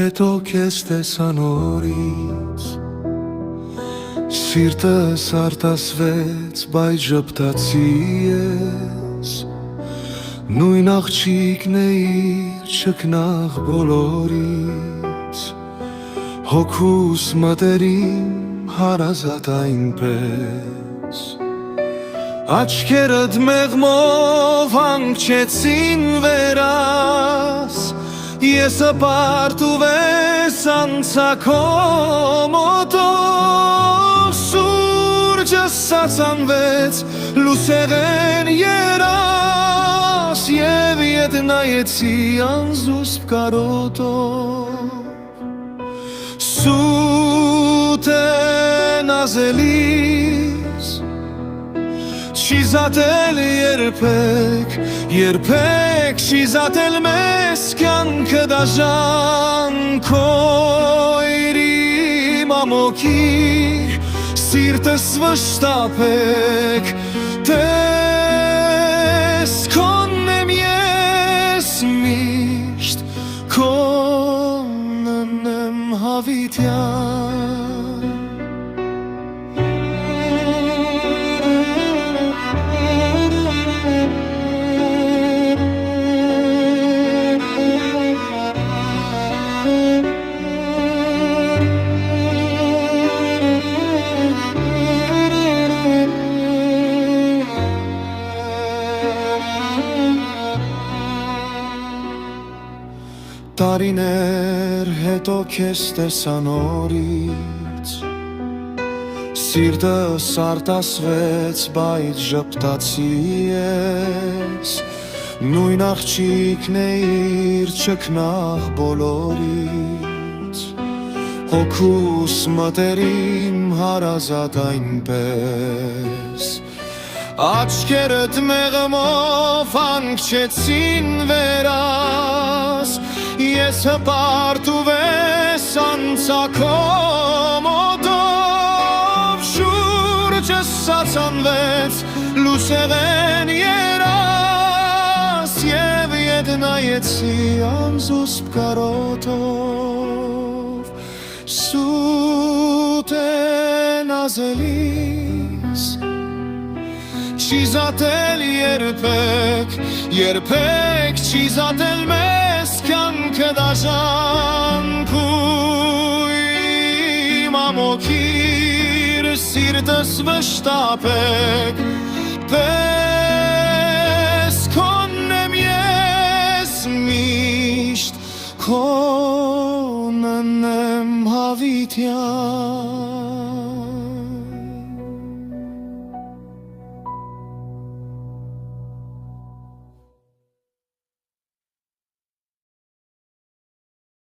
հետո քեզ տեսա նորից Սիրտս արտասվեց, բայց ժպտացի ես Նույն աղջիկն էիր չքնաղ բոլորից Հոգուս մտերիմ հարազատ այնպես Աչքերդ մեղմով հանգչեցին վերաս Ես հպարտ ու վես անցա քո մոտով Սուրջս սացանվեց լուսեղեն երաս Եվ ետ նայեցի անզուսպ կարոտով Սուտ է նազելիս Չի զատել երբեք չի զատել մեզ կյանքը դաժան Քոյրի մամոքի սիրտս վշտապեք Տես քոնն եմ ես միշտ Քոնն եմ հավիտյան Տարիներ հետո քեզ տեսա նորից Սիրտս արտասվեց, բայց ժպտացի ես Նույն աղջիկն էիր չքնաղ բոլորից Հոգուս մտերիմ հարազատ այնպես Աչքերդ մեղմով հանգչեցին վերաս Ես հպարտ ու վես անցա քո մոտով Շուրջս սացանվեց լուսեղեն երաս Եվ ետ նայեցի անզուսպ կարոտով Սուտ է նազելիս Չի զատել երբեք չի զատել մեզ կյանքը դաժան Քույ մամոքիր սիրտս վշտապեք